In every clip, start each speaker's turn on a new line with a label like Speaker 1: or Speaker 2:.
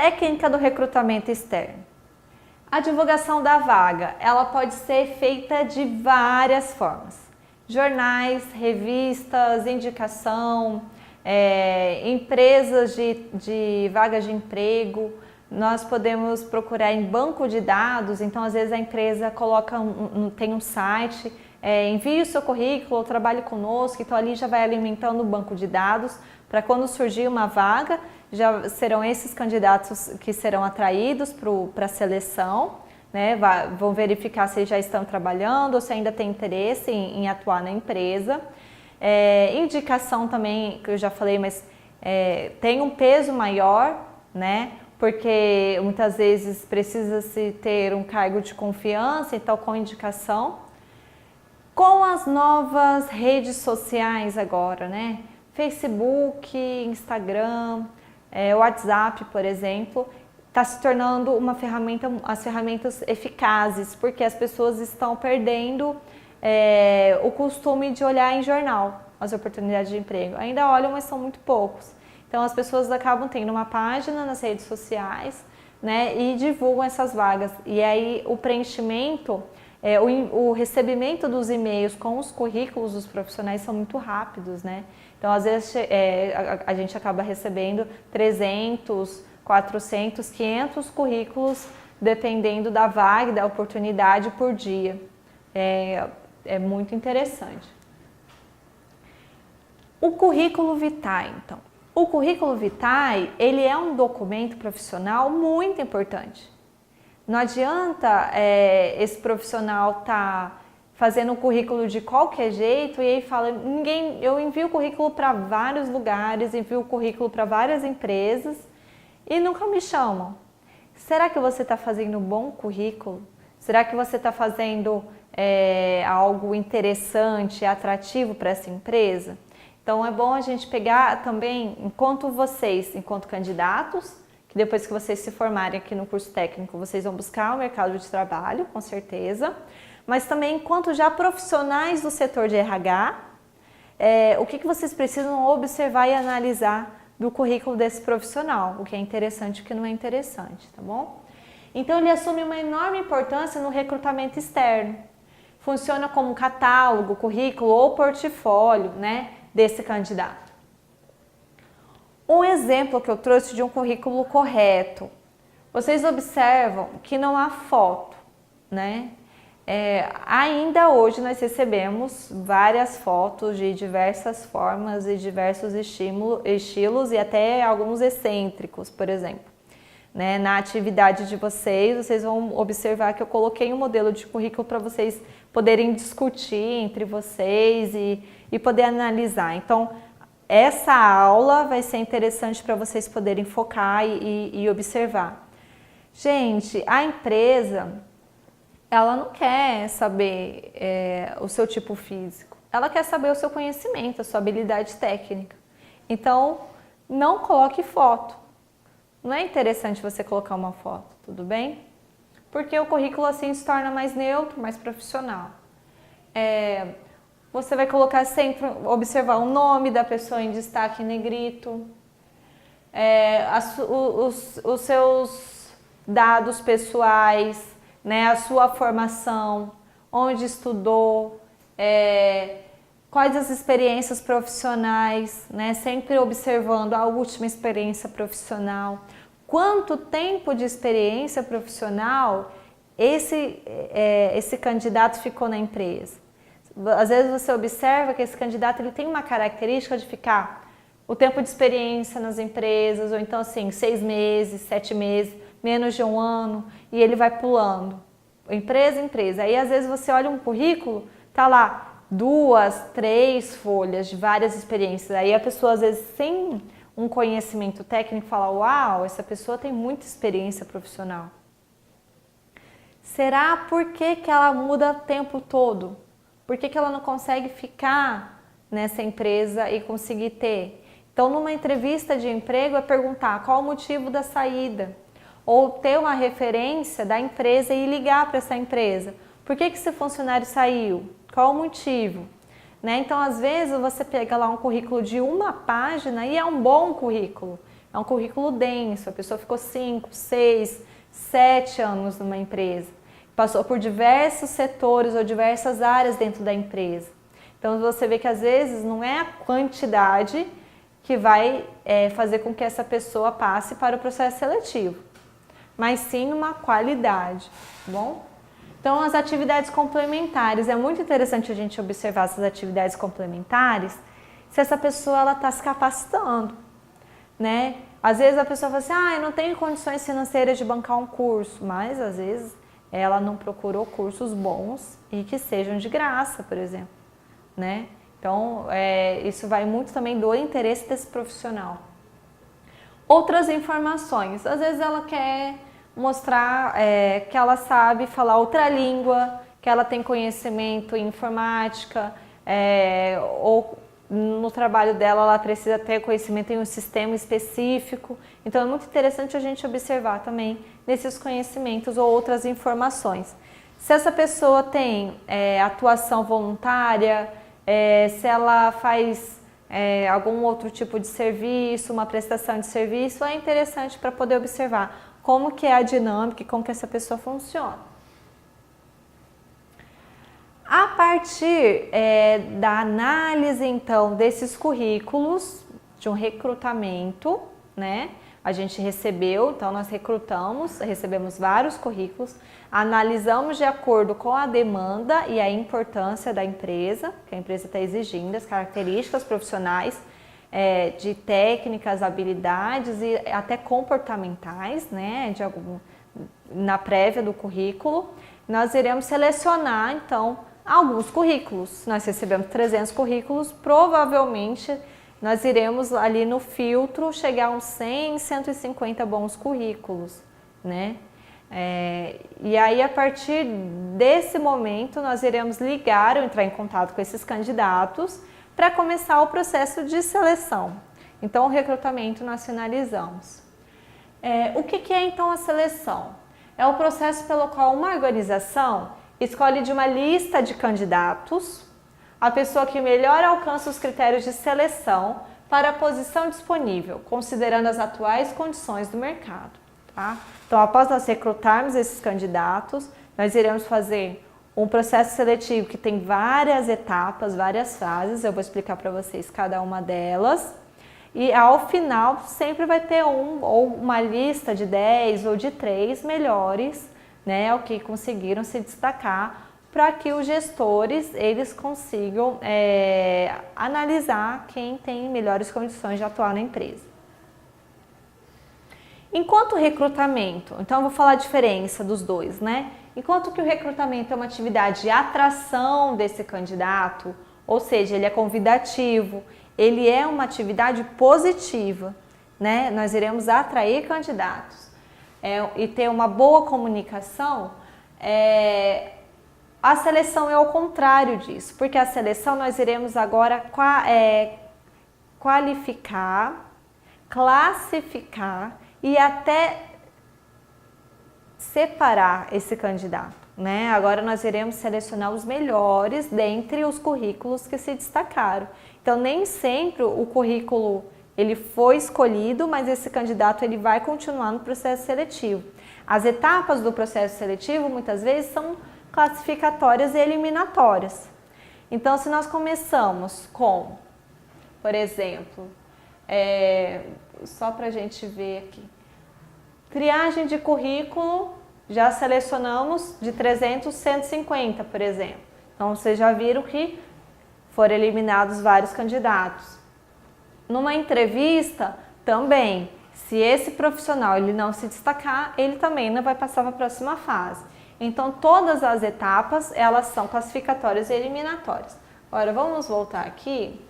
Speaker 1: Técnica do recrutamento externo. A divulgação da vaga, ela pode ser feita de várias formas. Jornais, revistas, indicação, empresas de vagas de emprego. Nós podemos procurar em banco de dados, então às vezes a empresa tem um site, envie o seu currículo, trabalhe conosco, então ali já vai alimentando o banco de dados para quando surgir uma vaga, já serão esses candidatos que serão atraídos para a seleção, né? Vão verificar se já estão trabalhando ou se ainda tem interesse em atuar na empresa. Indicação também, que eu já falei, mas tem um peso maior, né? Porque muitas vezes precisa-se ter um cargo de confiança, então com indicação. Com as novas redes sociais agora, né? Facebook, Instagram, WhatsApp, por exemplo, está se tornando as ferramentas eficazes, porque as pessoas estão perdendo o costume de olhar em jornal as oportunidades de emprego. Ainda olham, mas são muito poucos. Então as pessoas acabam tendo uma página nas redes sociais, né, e divulgam essas vagas. E aí o preenchimento, o recebimento dos e-mails com os currículos dos profissionais são muito rápidos, né? Então às vezes a gente acaba recebendo 300, 400, 500 currículos, dependendo da vaga, da oportunidade por dia. É muito interessante. O currículo vitae, então. O currículo vitae, ele é um documento profissional muito importante. Não adianta esse profissional estar fazendo um currículo de qualquer jeito e aí fala, eu envio o currículo para vários lugares, envio o currículo para várias empresas e nunca me chamam. Será que você está fazendo um bom currículo? Será que você está fazendo algo interessante, atrativo para essa empresa? Então é bom a gente pegar também, enquanto candidatos, que depois que vocês se formarem aqui no curso técnico, vocês vão buscar o mercado de trabalho, com certeza, mas também enquanto já profissionais do setor de RH, o que vocês precisam observar e analisar do currículo desse profissional, o que é interessante e o que não é interessante, tá bom? Então ele assume uma enorme importância no recrutamento externo. Funciona como catálogo, currículo ou portfólio, né, desse candidato. Um exemplo que eu trouxe de um currículo correto. Vocês observam que não há foto, né? Ainda hoje nós recebemos várias fotos de diversas formas e diversos estilos e até alguns excêntricos, por exemplo. Né? Na atividade de vocês vão observar que eu coloquei um modelo de currículo para vocês poderem discutir entre vocês e poder analisar. Então, essa aula vai ser interessante para vocês poderem focar e observar. Gente, a empresa, ela não quer saber o seu tipo físico, ela quer saber o seu conhecimento, a sua habilidade técnica. Então, não coloque foto. Não é interessante você colocar uma foto, tudo bem? Porque o currículo assim se torna mais neutro, mais profissional. Você vai colocar sempre, observar o nome da pessoa em destaque em negrito, os seus dados pessoais, né, a sua formação, onde estudou, quais as experiências profissionais, né, sempre observando a última experiência profissional, quanto tempo de experiência profissional esse candidato ficou na empresa. Às vezes você observa que esse candidato ele tem uma característica de ficar o tempo de experiência nas empresas, ou então assim, 6 meses, 7 meses, menos de 1 ano, e ele vai pulando, empresa em empresa. Aí às vezes você olha um currículo, tá lá 2, 3 folhas de várias experiências, aí a pessoa às vezes sem um conhecimento técnico fala, uau, essa pessoa tem muita experiência profissional. Será por que ela muda o tempo todo? Por que ela não consegue ficar nessa empresa e conseguir ter? Então, numa entrevista de emprego, é perguntar qual o motivo da saída. Ou ter uma referência da empresa e ligar para essa empresa. Por que esse funcionário saiu? Qual o motivo? Né? Então, às vezes, você pega lá um currículo de 1 página e é um bom currículo. É um currículo denso, a pessoa ficou 5, 6, 7 anos numa empresa, passou por diversos setores ou diversas áreas dentro da empresa. Então você vê que às vezes não é a quantidade que vai fazer com que essa pessoa passe para o processo seletivo, mas sim uma qualidade, tá bom? Então as atividades complementares, é muito interessante a gente observar essas atividades complementares, se essa pessoa está se capacitando, né? Às vezes a pessoa fala assim, eu não tenho condições financeiras de bancar um curso, mas às vezes ela não procurou cursos bons e que sejam de graça, por exemplo, né? Então, isso vai muito também do interesse desse profissional. Outras informações, às vezes ela quer mostrar que ela sabe falar outra língua, que ela tem conhecimento em informática, ou no trabalho dela ela precisa ter conhecimento em um sistema específico. Então é muito interessante a gente observar também nesses conhecimentos ou outras informações. Se essa pessoa tem atuação voluntária, se ela faz algum outro tipo de serviço, uma prestação de serviço, é interessante para poder observar como que é a dinâmica e como que essa pessoa funciona. A partir da análise, então, desses currículos, de um recrutamento, né? A gente recebeu, então nós recebemos vários currículos, analisamos de acordo com a demanda e a importância da empresa, que a empresa está exigindo, as características profissionais, de técnicas, habilidades e até comportamentais, né? Na prévia do currículo. Nós iremos selecionar, então, alguns currículos. Nós recebemos 300 currículos, provavelmente nós iremos ali no filtro chegar a uns 100, 150 bons currículos, né? E aí, a partir desse momento, nós iremos ligar ou entrar em contato com esses candidatos para começar o processo de seleção. Então, o recrutamento nós finalizamos. O que é, então, a seleção? É o processo pelo qual uma organização escolhe de uma lista de candidatos a pessoa que melhor alcança os critérios de seleção para a posição disponível, considerando as atuais condições do mercado. Tá? Então, após nós recrutarmos esses candidatos, nós iremos fazer um processo seletivo que tem várias etapas, várias fases, eu vou explicar para vocês cada uma delas. E ao final sempre vai ter ou uma lista de 10 ou de 3 melhores, né, o que conseguiram se destacar, para que os gestores eles consigam analisar quem tem melhores condições de atuar na empresa. Enquanto o recrutamento, então eu vou falar a diferença dos dois, né? Enquanto que o recrutamento é uma atividade de atração desse candidato, ou seja, ele é convidativo, ele é uma atividade positiva, né? Nós iremos atrair candidatos e ter uma boa comunicação. A seleção é o contrário disso, porque a seleção nós iremos agora qualificar, classificar e até separar esse candidato, né? Agora nós iremos selecionar os melhores dentre os currículos que se destacaram. Então nem sempre o currículo ele foi escolhido, mas esse candidato ele vai continuar no processo seletivo. As etapas do processo seletivo muitas vezes são classificatórias e eliminatórias. Então, se nós começamos com, por exemplo, só para a gente ver aqui, triagem de currículo, já selecionamos de 300, 150, por exemplo. Então, vocês já viram que foram eliminados vários candidatos. Numa entrevista, também, se esse profissional ele não se destacar, ele também não vai passar para a próxima fase. Então, todas as etapas, elas são classificatórias e eliminatórias. Agora, vamos voltar aqui.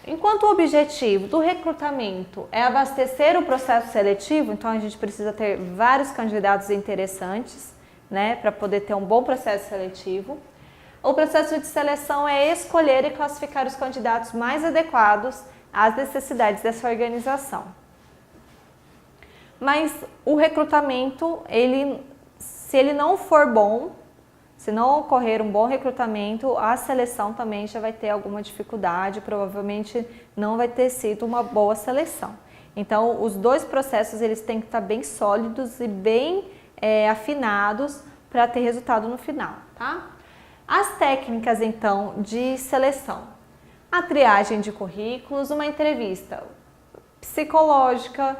Speaker 1: Enquanto o objetivo do recrutamento é abastecer o processo seletivo, então a gente precisa ter vários candidatos interessantes, né, para poder ter um bom processo seletivo. O processo de seleção é escolher e classificar os candidatos mais adequados às necessidades dessa organização. Mas o recrutamento, se ele não for bom, Se não ocorrer um bom recrutamento, a seleção também já vai ter alguma dificuldade, provavelmente não vai ter sido uma boa seleção. Então, os dois processos eles têm que estar bem sólidos e bem afinados para ter resultado no final, tá? As técnicas, então, de seleção. A triagem de currículos, uma entrevista psicológica,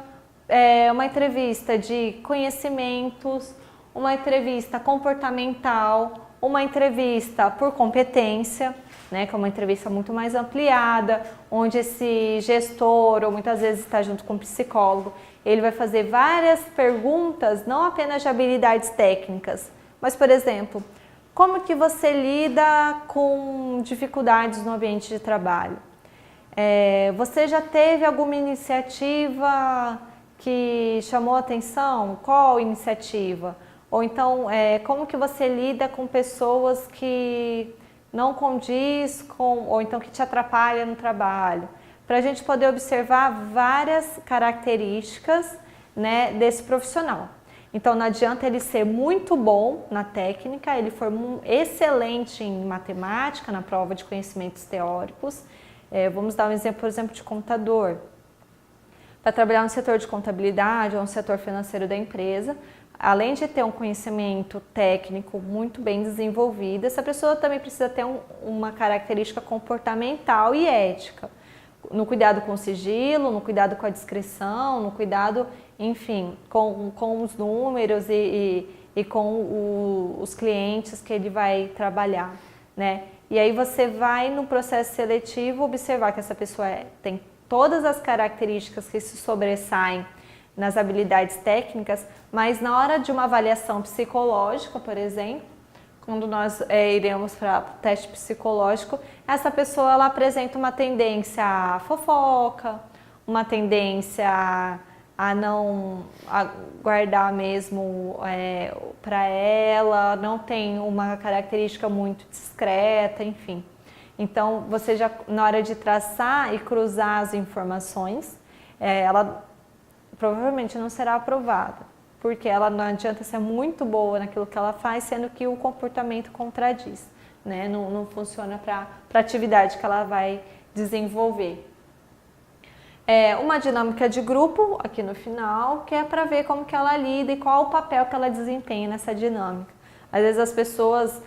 Speaker 1: uma entrevista de conhecimentos, uma entrevista comportamental, uma entrevista por competência, né, que é uma entrevista muito mais ampliada, onde esse gestor, ou muitas vezes está junto com o psicólogo, ele vai fazer várias perguntas, não apenas de habilidades técnicas, mas, por exemplo, como que você lida com dificuldades no ambiente de trabalho? Você já teve alguma iniciativa que chamou a atenção? Qual iniciativa? Ou então, como que você lida com pessoas que não condiz com, ou então que te atrapalham no trabalho? Para a gente poder observar várias características, né, desse profissional. Então, não adianta ele ser muito bom na técnica, ele for excelente em matemática, na prova de conhecimentos teóricos. Vamos dar um exemplo, por exemplo, de contador. Para trabalhar no setor de contabilidade ou no setor financeiro da empresa, além de ter um conhecimento técnico muito bem desenvolvido, essa pessoa também precisa ter uma característica comportamental e ética. No cuidado com o sigilo, no cuidado com a discrição, no cuidado, enfim, com os números e com os clientes que ele vai trabalhar, né? E aí você vai no processo seletivo observar que essa pessoa tem todas as características que se sobressaem nas habilidades técnicas, mas na hora de uma avaliação psicológica, por exemplo, quando nós iremos para o teste psicológico, essa pessoa ela apresenta uma tendência à fofoca, uma tendência a não guardar mesmo para ela, não tem uma característica muito discreta, enfim. Então, você já, na hora de traçar e cruzar as informações, ela provavelmente não será aprovada, porque ela não adianta ser muito boa naquilo que ela faz, sendo que o comportamento contradiz, né? Não funciona para a atividade que ela vai desenvolver. Uma dinâmica de grupo aqui no final, que é para ver como que ela lida e qual o papel que ela desempenha nessa dinâmica. Às vezes as pessoas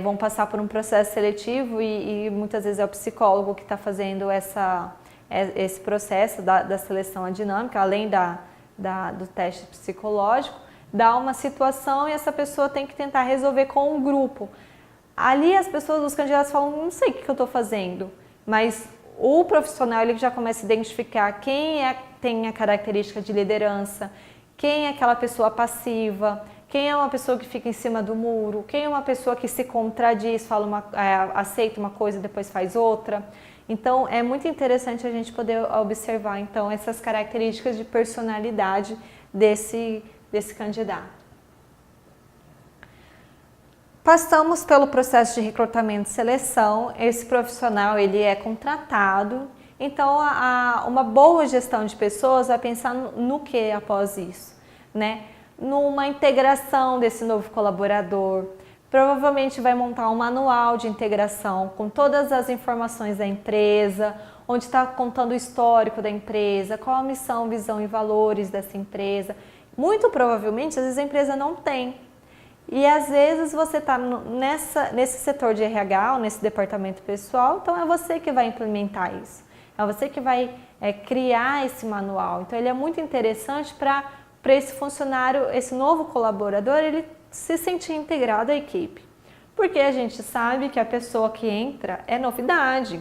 Speaker 1: vão passar por um processo seletivo e muitas vezes é o psicólogo que está fazendo esse processo da seleção dinâmica, além do teste psicológico, dá uma situação e essa pessoa tem que tentar resolver com um grupo. Ali as pessoas, os candidatos falam, não sei o que eu estou fazendo, mas o profissional ele já começa a identificar quem tem a característica de liderança, quem é aquela pessoa passiva, quem é uma pessoa que fica em cima do muro, quem é uma pessoa que se contradiz, aceita uma coisa e depois faz outra. Então, é muito interessante a gente poder observar então, essas características de personalidade desse candidato. Passamos pelo processo de recrutamento e seleção. Esse profissional ele é contratado. Então, uma boa gestão de pessoas vai pensar no que após isso, né? Numa integração desse novo colaborador. Provavelmente vai montar um manual de integração com todas as informações da empresa, onde está contando o histórico da empresa, qual a missão, visão e valores dessa empresa. Muito provavelmente, às vezes a empresa não tem. E às vezes você está nesse setor de RH, ou nesse departamento pessoal, então é você que vai implementar isso. É você que vai criar esse manual. Então ele é muito interessante para esse funcionário, esse novo colaborador, ele se sentir integrado à equipe. Porque a gente sabe que a pessoa que entra é novidade,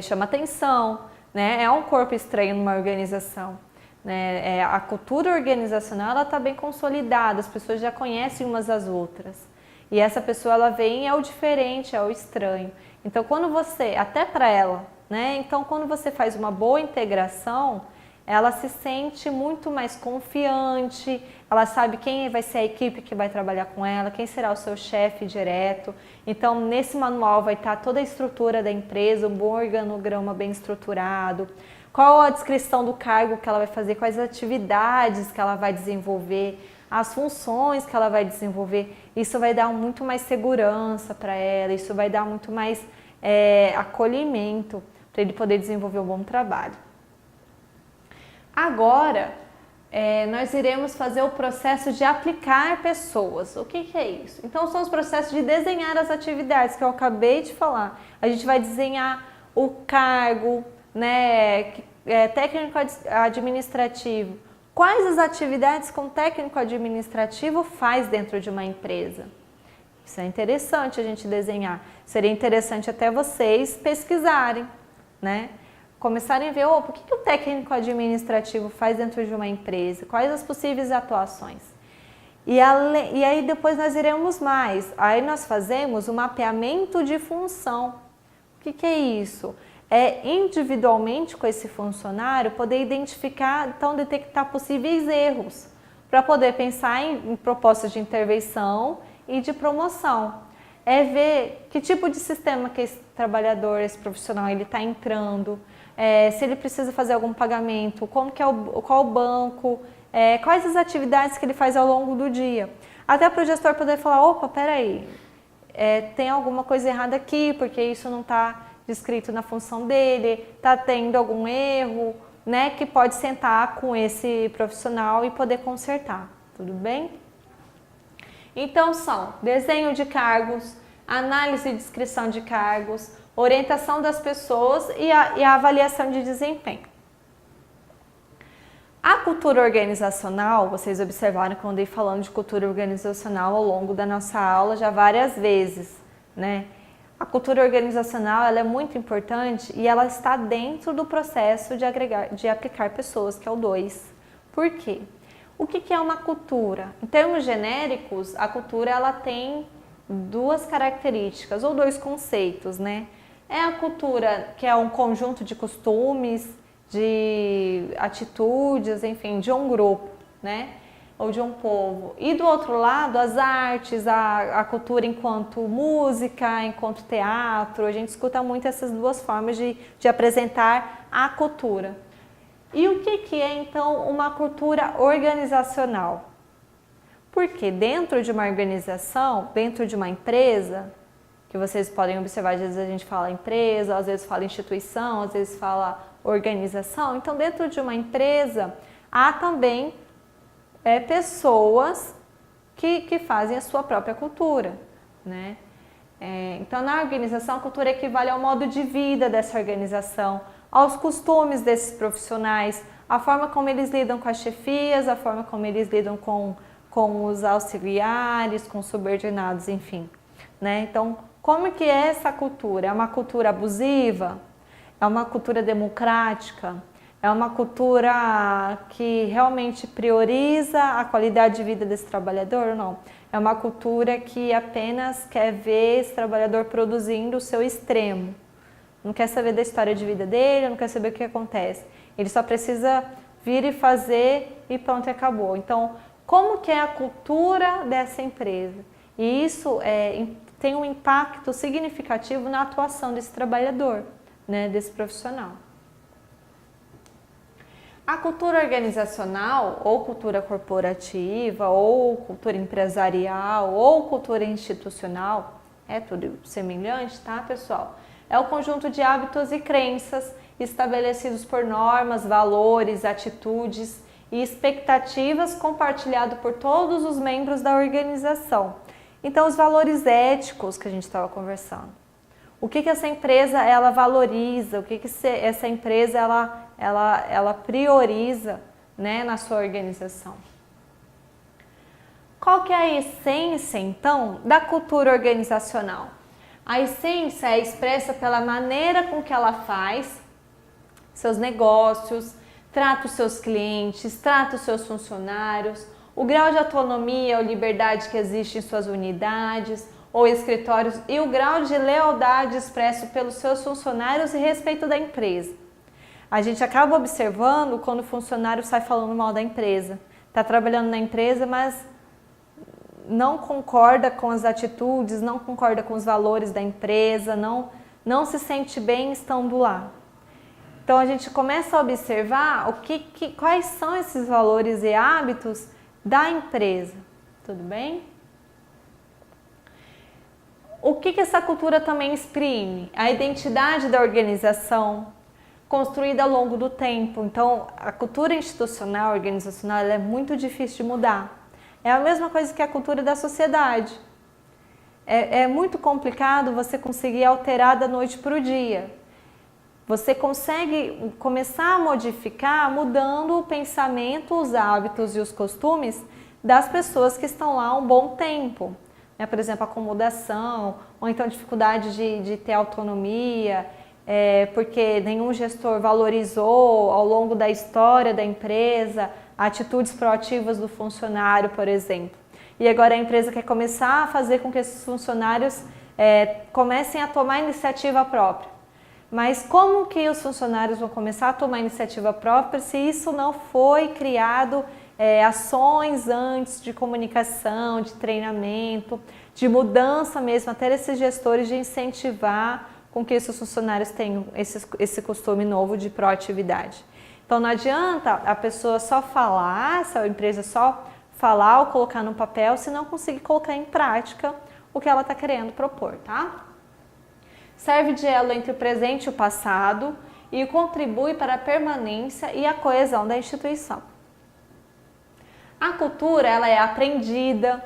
Speaker 1: chama atenção, né? É um corpo estranho numa organização. Né? A cultura organizacional está bem consolidada, as pessoas já conhecem umas às outras. E essa pessoa ela vem é o diferente, é o estranho. Então quando você, até para ela, né? Então quando você faz uma boa integração, ela se sente muito mais confiante, ela sabe quem vai ser a equipe que vai trabalhar com ela, quem será o seu chefe direto. Então, nesse manual vai estar toda a estrutura da empresa, um bom organograma bem estruturado, qual a descrição do cargo que ela vai fazer, quais atividades que ela vai desenvolver, as funções que ela vai desenvolver. Isso vai dar muito mais segurança para ela, isso vai dar muito mais acolhimento para ele poder desenvolver um bom trabalho. Agora, nós iremos fazer o processo de aplicar pessoas. O que é isso? Então, são os processos de desenhar as atividades que eu acabei de falar. A gente vai desenhar o cargo, né, técnico administrativo. Quais as atividades que um técnico administrativo faz dentro de uma empresa? Isso é interessante a gente desenhar. Seria interessante até vocês pesquisarem, né? Começarem a ver, o que o técnico administrativo faz dentro de uma empresa? Quais as possíveis atuações? E aí depois nós iremos mais. Aí nós fazemos o mapeamento de função. O que é isso? É individualmente com esse funcionário poder identificar, então detectar possíveis erros, para poder pensar em propostas de intervenção e de promoção. É ver que tipo de sistema que esse trabalhador, esse profissional, ele está entrando, se ele precisa fazer algum pagamento, qual o banco, quais as atividades que ele faz ao longo do dia. Até para o gestor poder falar, opa, peraí, tem alguma coisa errada aqui, porque isso não está descrito na função dele, está tendo algum erro, né, que pode sentar com esse profissional e poder consertar, tudo bem? Então são desenho de cargos, análise e descrição de cargos, orientação das pessoas e a avaliação de desempenho. A cultura organizacional, vocês observaram que eu andei falando de cultura organizacional ao longo da nossa aula já várias vezes, né? A cultura organizacional ela é muito importante e ela está dentro do processo de aplicar pessoas, que é o 2. Por quê? O que é uma cultura? Em termos genéricos, a cultura ela tem 2 características ou 2 conceitos, né? É a cultura que é um conjunto de costumes, de atitudes, enfim, de um grupo, né? Ou de um povo. E do outro lado, as artes, a cultura enquanto música, enquanto teatro. A gente escuta muito essas 2 formas de apresentar a cultura. E o que é, então, uma cultura organizacional? Porque dentro de uma organização, dentro de uma empresa, que vocês podem observar, às vezes a gente fala empresa, às vezes fala instituição, às vezes fala organização. Então, dentro de uma empresa, há também pessoas que fazem a sua própria cultura, né? Então, na organização, a cultura equivale ao modo de vida dessa organização, aos costumes desses profissionais, a forma como eles lidam com as chefias, a forma como eles lidam com os auxiliares, com os subordinados, enfim, né? Então, como que é essa cultura? É uma cultura abusiva? É uma cultura democrática? É uma cultura que realmente prioriza a qualidade de vida desse trabalhador ou não? É uma cultura que apenas quer ver esse trabalhador produzindo o seu extremo. Não quer saber da história de vida dele, não quer saber o que acontece. Ele só precisa vir e fazer e pronto, acabou. Então, como que é a cultura dessa empresa? E isso tem um impacto significativo na atuação desse trabalhador, né, desse profissional. A cultura organizacional, ou cultura corporativa, ou cultura empresarial, ou cultura institucional, é tudo semelhante, tá, pessoal? É o conjunto de hábitos e crenças estabelecidos por normas, valores, atitudes e expectativas compartilhado por todos os membros da organização. Então, os valores éticos que a gente estava conversando. O que essa empresa ela valoriza, o que essa empresa ela prioriza, né, na sua organização. Qual que é a essência, então, da cultura organizacional? A essência é expressa pela maneira com que ela faz seus negócios, trata os seus clientes, trata os seus funcionários, o grau de autonomia ou liberdade que existe em suas unidades ou escritórios e o grau de lealdade expresso pelos seus funcionários e respeito da empresa. A gente acaba observando quando o funcionário sai falando mal da empresa. Está trabalhando na empresa, mas não concorda com as atitudes, não concorda com os valores da empresa, não se sente bem estando lá. Então a gente começa a observar quais são esses valores e hábitos da empresa. Tudo bem? O que essa cultura também exprime? A identidade da organização, construída ao longo do tempo. Então, a cultura institucional, organizacional, ela é muito difícil de mudar. É a mesma coisa que a cultura da sociedade. É muito complicado você conseguir alterar da noite para o dia. Você consegue começar a modificar mudando o pensamento, os hábitos e os costumes das pessoas que estão lá há um bom tempo. Por exemplo, acomodação, ou então dificuldade de ter autonomia, porque nenhum gestor valorizou ao longo da história da empresa atitudes proativas do funcionário, por exemplo. E agora a empresa quer começar a fazer com que esses funcionários comecem a tomar iniciativa própria. Mas como que os funcionários vão começar a tomar iniciativa própria se isso não foi criado ações antes de comunicação, de treinamento, de mudança mesmo, até esses gestores de incentivar com que esses funcionários tenham esse costume novo de proatividade. Então não adianta a pessoa só falar, se a empresa só falar ou colocar no papel, se não conseguir colocar em prática o que ela está querendo propor, tá? Serve de elo entre o presente e o passado e contribui para a permanência e a coesão da instituição. A cultura ela é aprendida,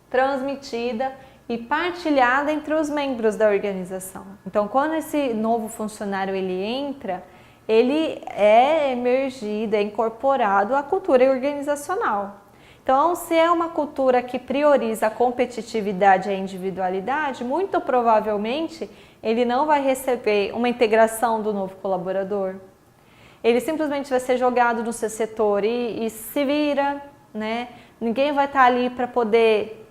Speaker 1: transmitida e partilhada entre os membros da organização. Então, quando esse novo funcionário ele entra, ele é emergido, é incorporado à cultura organizacional. Então, se é uma cultura que prioriza a competitividade e a individualidade, muito provavelmente ele não vai receber uma integração do novo colaborador. Ele simplesmente vai ser jogado no seu setor e se vira, né? Ninguém vai estar ali para poder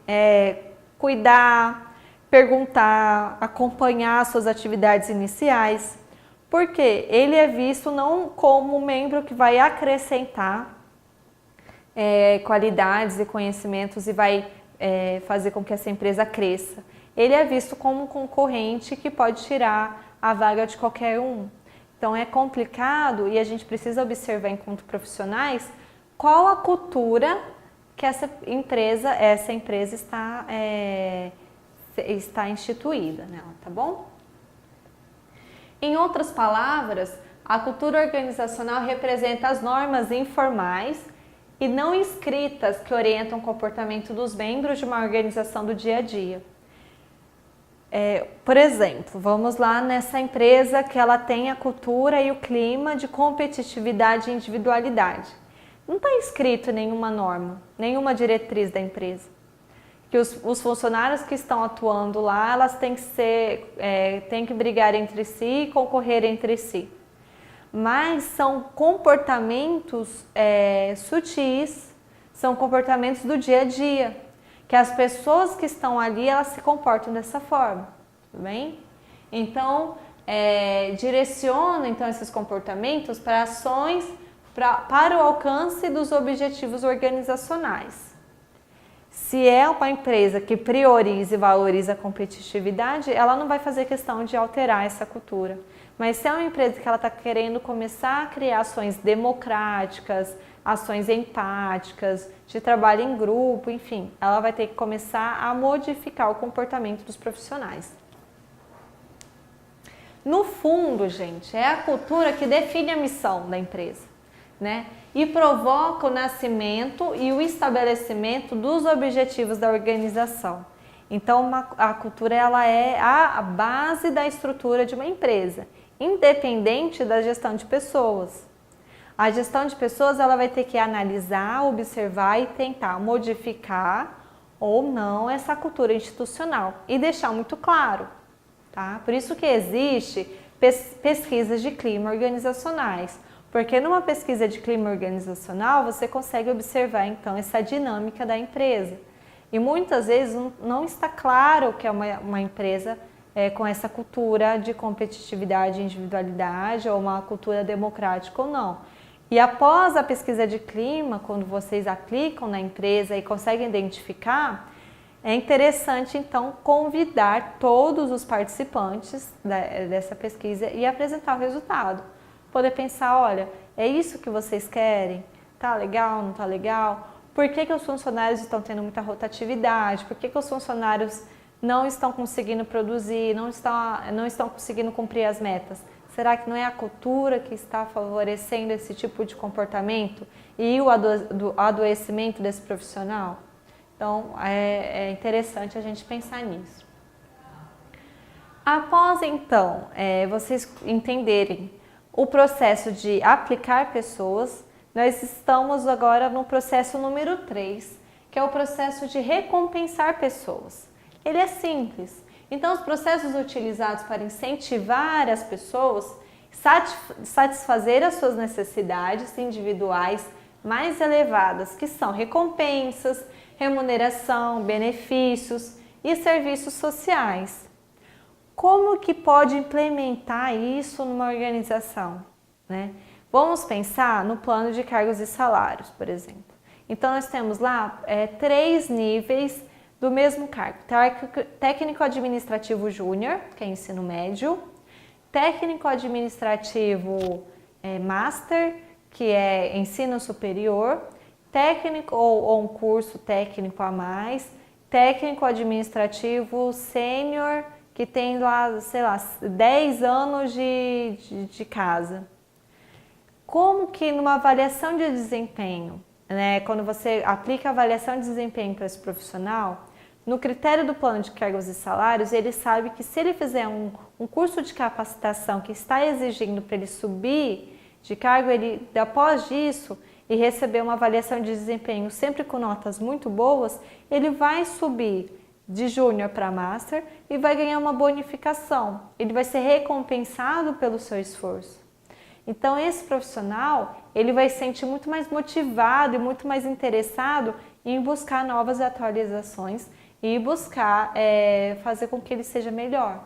Speaker 1: cuidar, perguntar, acompanhar as suas atividades iniciais, porque ele é visto não como um membro que vai acrescentar qualidades e conhecimentos e vai fazer com que essa empresa cresça. Ele é visto como um concorrente que pode tirar a vaga de qualquer um. Então é complicado e a gente precisa observar enquanto profissionais qual a cultura que essa empresa está instituída nela, tá bom? Em outras palavras, a cultura organizacional representa as normas informais e não escritas que orientam o comportamento dos membros de uma organização do dia a dia. Por exemplo, vamos lá nessa empresa que ela tem a cultura e o clima de competitividade e individualidade. Não está escrito nenhuma norma, nenhuma diretriz da empresa. Que os funcionários que estão atuando lá, elas têm que brigar entre si e concorrer entre si. Mas são comportamentos sutis, são comportamentos do dia a dia, que as pessoas que estão ali, elas se comportam dessa forma, tudo bem? Então, direciona então esses comportamentos para ações para o alcance dos objetivos organizacionais. Se é uma empresa que prioriza e valoriza a competitividade, ela não vai fazer questão de alterar essa cultura. Mas se é uma empresa que ela está querendo começar a criar ações democráticas, ações empáticas, de trabalho em grupo, enfim, ela vai ter que começar a modificar o comportamento dos profissionais. No fundo, gente, é a cultura que define a missão da empresa, né? E provoca o nascimento e o estabelecimento dos objetivos da organização. Então, a cultura ela é a base da estrutura de uma empresa, independente da gestão de pessoas. A gestão de pessoas ela vai ter que analisar, observar e tentar modificar ou não essa cultura institucional e deixar muito claro, tá? Por isso que existe pesquisas de clima organizacionais, porque numa pesquisa de clima organizacional você consegue observar então essa dinâmica da empresa. E muitas vezes não está claro que é uma empresa com essa cultura de competitividade e individualidade ou uma cultura democrática ou não. E após a pesquisa de clima, quando vocês aplicam na empresa e conseguem identificar, é interessante então convidar todos os participantes dessa pesquisa e apresentar o resultado. Poder pensar, olha, é isso que vocês querem? Tá legal, não tá legal? Por que os funcionários estão tendo muita rotatividade? Por que os funcionários não estão conseguindo produzir, não estão conseguindo cumprir as metas? Será que não é a cultura que está favorecendo esse tipo de comportamento e o adoecimento desse profissional? Então, é interessante a gente pensar nisso. Após, então, vocês entenderem o processo de aplicar pessoas, nós estamos agora no processo número 3, que é o processo de recompensar pessoas. Ele é simples. Então, os processos utilizados para incentivar as pessoas satisfazer as suas necessidades individuais mais elevadas, que são recompensas, remuneração, benefícios e serviços sociais. Como que pode implementar isso numa organização, né? Vamos pensar no plano de cargos e salários, por exemplo. Então, nós temos lá 3 níveis do mesmo cargo. Técnico administrativo júnior, que é ensino médio, técnico administrativo master, que é ensino superior, técnico ou um curso técnico a mais, técnico administrativo sênior, que tem lá, sei lá, 10 anos de casa. Como que numa avaliação de desempenho, né, quando você aplica a avaliação de desempenho para esse profissional, no critério do plano de cargos e salários, ele sabe que se ele fizer um curso de capacitação que está exigindo para ele subir de cargo, ele, após isso, e receber uma avaliação de desempenho sempre com notas muito boas, ele vai subir de júnior para master e vai ganhar uma bonificação. Ele vai ser recompensado pelo seu esforço. Então, esse profissional, ele vai se sentir muito mais motivado e muito mais interessado em buscar novas atualizações e buscar fazer com que ele seja melhor.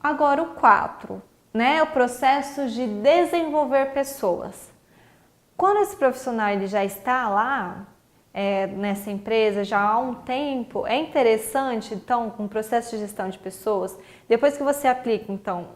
Speaker 1: Agora, o 4, né, o processo de desenvolver pessoas. Quando esse profissional ele já está lá, nessa empresa já há um tempo, é interessante, então, com o processo de gestão de pessoas, depois que você aplica, então,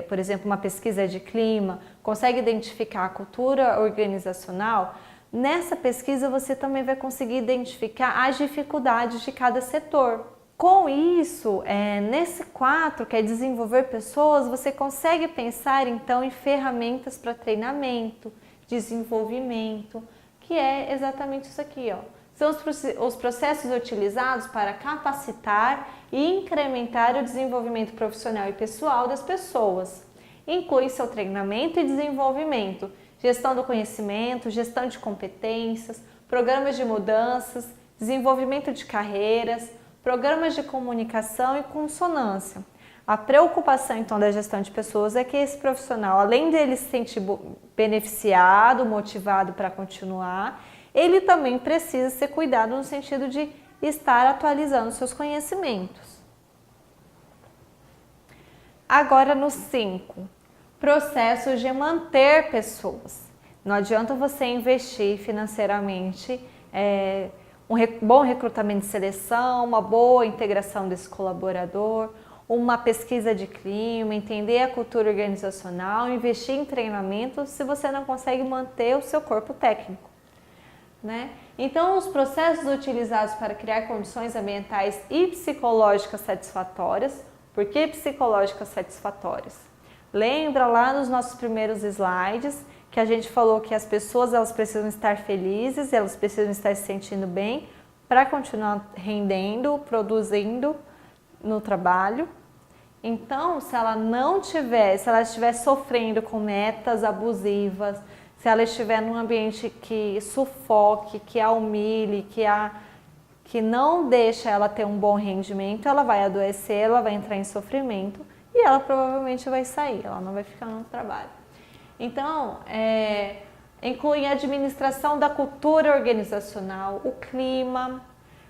Speaker 1: por exemplo, uma pesquisa de clima, consegue identificar a cultura organizacional, nessa pesquisa você também vai conseguir identificar as dificuldades de cada setor. Com isso, nesse 4, que é desenvolver pessoas, você consegue pensar, então, em ferramentas para treinamento, desenvolvimento, que é exatamente isso aqui, ó. São os processos utilizados para capacitar e incrementar o desenvolvimento profissional e pessoal das pessoas. Inclui seu treinamento e desenvolvimento, gestão do conhecimento, gestão de competências, programas de mudanças, desenvolvimento de carreiras, programas de comunicação e consonância. A preocupação, então, da gestão de pessoas é que esse profissional, além de ele se sentir beneficiado, motivado para continuar, ele também precisa ser cuidado no sentido de estar atualizando seus conhecimentos. Agora, no 5, processos de manter pessoas. Não adianta você investir financeiramente, um bom recrutamento de seleção, uma boa integração desse colaborador, uma pesquisa de clima, entender a cultura organizacional, investir em treinamento se você não consegue manter o seu corpo técnico, né? Então, os processos utilizados para criar condições ambientais e psicológicas satisfatórias. Por que psicológicas satisfatórias? Lembra lá nos nossos primeiros slides que a gente falou que as pessoas elas precisam estar felizes, elas precisam estar se sentindo bem para continuar rendendo, produzindo no trabalho. Então, se ela estiver sofrendo com metas abusivas, se ela estiver num ambiente que sufoque, que a humilhe, que não deixa ela ter um bom rendimento, ela vai adoecer, ela vai entrar em sofrimento e ela provavelmente vai sair, ela não vai ficar no trabalho. Então, inclui a administração da cultura organizacional, o clima,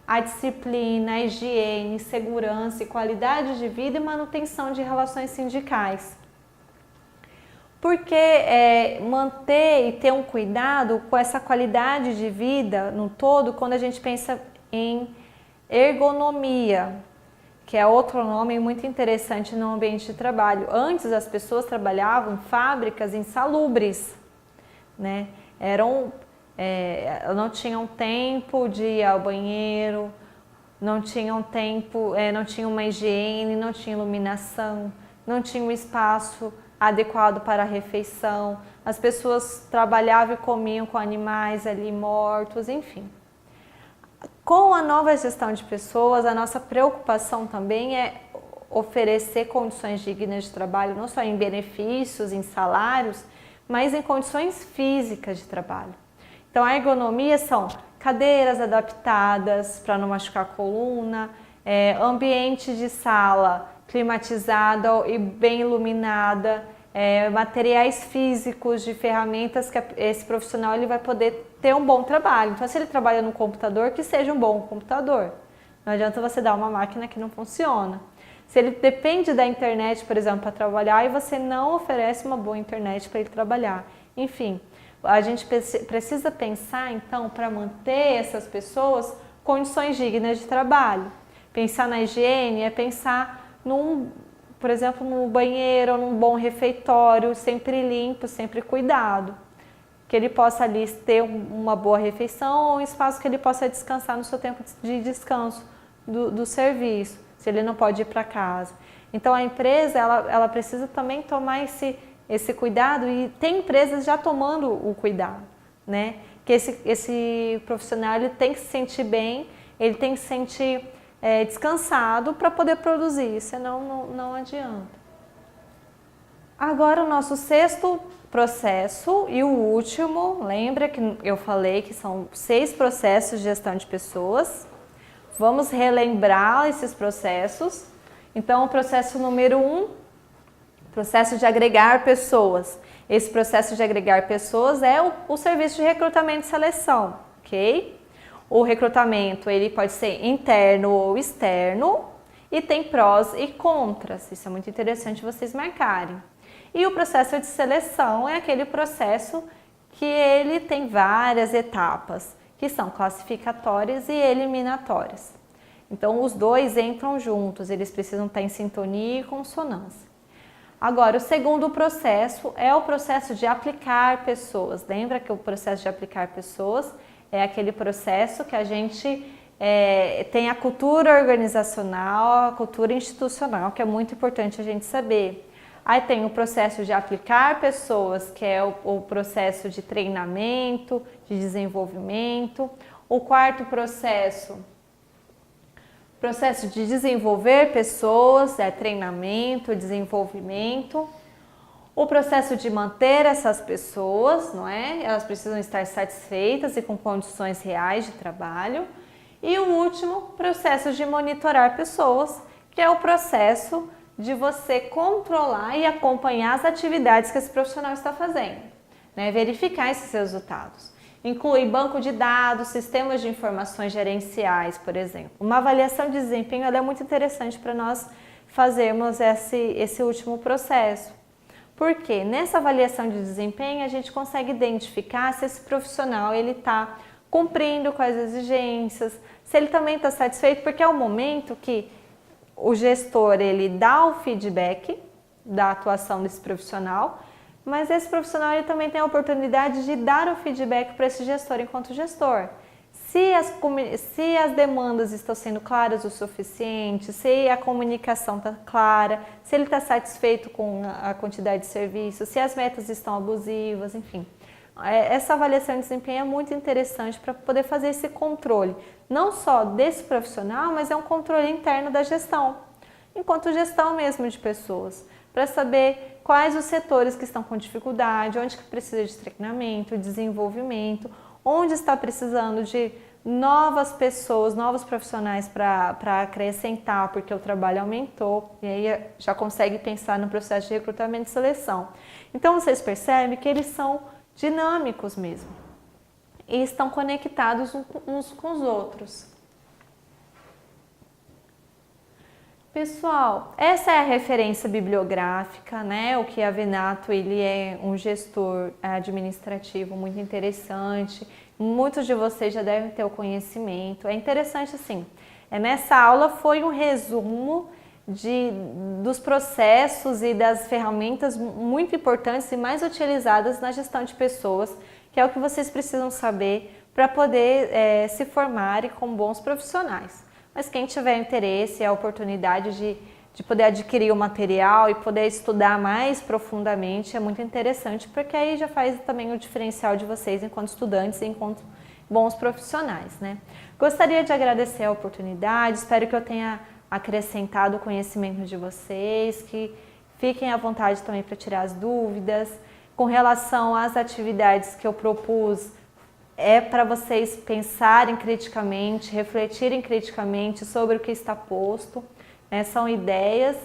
Speaker 1: a disciplina, a higiene, segurança e qualidade de vida e manutenção de relações sindicais. Porque manter e ter um cuidado com essa qualidade de vida no todo, quando a gente pensa em ergonomia, que é outro nome muito interessante no ambiente de trabalho. Antes as pessoas trabalhavam em fábricas insalubres, né? não tinham tempo de ir ao banheiro, não tinham tempo, não tinha uma higiene, não tinha iluminação, não tinha um espaço adequado para a refeição, as pessoas trabalhavam e comiam com animais ali mortos, enfim. Com a nova gestão de pessoas, a nossa preocupação também é oferecer condições dignas de trabalho, não só em benefícios, em salários, mas em condições físicas de trabalho. Então a ergonomia são cadeiras adaptadas para não machucar a coluna, ambiente de sala climatizada e bem iluminada, materiais físicos de ferramentas que esse profissional ele vai poder ter um bom trabalho. Então, se ele trabalha no computador, que seja um bom computador. Não adianta você dar uma máquina que não funciona. Se ele depende da internet, por exemplo, para trabalhar, e você não oferece uma boa internet para ele trabalhar. Enfim, a gente precisa pensar, então, para manter essas pessoas condições dignas de trabalho. Pensar na higiene é pensar por exemplo, no banheiro, num bom refeitório, sempre limpo, sempre cuidado. Que ele possa ali ter uma boa refeição ou um espaço que ele possa descansar no seu tempo de descanso do serviço, se ele não pode ir para casa. Então a empresa ela precisa também tomar esse cuidado, e tem empresas já tomando o cuidado, né? Que esse profissional ele tem que se sentir bem, ele tem que se sentir descansado para poder produzir, senão não adianta. Agora o nosso sexto processo e o último, lembra que eu falei que são 6 processos de gestão de pessoas. Vamos relembrar esses processos. Então o processo número 1, processo de agregar pessoas. Esse processo de agregar pessoas é o serviço de recrutamento e seleção, ok? O recrutamento ele pode ser interno ou externo e tem prós e contras. Isso é muito interessante vocês marcarem. E o processo de seleção é aquele processo que ele tem várias etapas, que são classificatórias e eliminatórias. Então os dois entram juntos, eles precisam estar em sintonia e consonância. Agora, o segundo processo é o processo de aplicar pessoas. Lembra que o processo de aplicar pessoas é aquele processo que a gente tem a cultura organizacional, a cultura institucional, que é muito importante a gente saber. Aí tem o processo de aplicar pessoas, que é o processo de treinamento, de desenvolvimento. O quarto processo de desenvolver pessoas, treinamento, desenvolvimento. O processo de manter essas pessoas, não é? Elas precisam estar satisfeitas e com condições reais de trabalho. E o último, processo de monitorar pessoas, que é o processo de você controlar e acompanhar as atividades que esse profissional está fazendo, né? Verificar esses resultados. Inclui banco de dados, sistemas de informações gerenciais, por exemplo. Uma avaliação de desempenho ela é muito interessante para nós fazermos esse último processo. Porque nessa avaliação de desempenho a gente consegue identificar se esse profissional ele está cumprindo com as exigências, se ele também está satisfeito, porque é o momento que o gestor ele dá o feedback da atuação desse profissional, mas esse profissional ele também tem a oportunidade de dar o feedback para esse gestor enquanto gestor. Se as demandas estão sendo claras o suficiente, se a comunicação está clara, se ele está satisfeito com a quantidade de serviços, se as metas estão abusivas, enfim. Essa avaliação de desempenho é muito interessante para poder fazer esse controle, não só desse profissional, mas é um controle interno da gestão, enquanto gestão mesmo de pessoas, para saber quais os setores que estão com dificuldade, onde que precisa de treinamento, desenvolvimento, onde está precisando de novas pessoas, novos profissionais para acrescentar, porque o trabalho aumentou, e aí já consegue pensar no processo de recrutamento e seleção. Então vocês percebem que eles são dinâmicos mesmo e estão conectados uns com os outros. Pessoal, essa é a referência bibliográfica, né? O Chiavenato, ele é um gestor administrativo muito interessante. Muitos de vocês já devem ter o conhecimento. É interessante assim, nessa aula foi um resumo dos processos e das ferramentas muito importantes e mais utilizadas na gestão de pessoas que é o que vocês precisam saber para poder se formarem como bons profissionais. Mas quem tiver interesse, a oportunidade de poder adquirir o material e poder estudar mais profundamente é muito interessante, porque aí já faz também o diferencial de vocês enquanto estudantes e enquanto bons profissionais, né? Gostaria de agradecer a oportunidade, espero que eu tenha acrescentado o conhecimento de vocês, que fiquem à vontade também para tirar as dúvidas. Com relação às atividades que eu propus, é para vocês pensarem criticamente, refletirem criticamente sobre o que está posto, né? São ideias,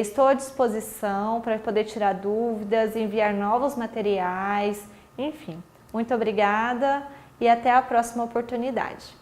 Speaker 1: estou à disposição para poder tirar dúvidas, enviar novos materiais, enfim. Muito obrigada e até a próxima oportunidade.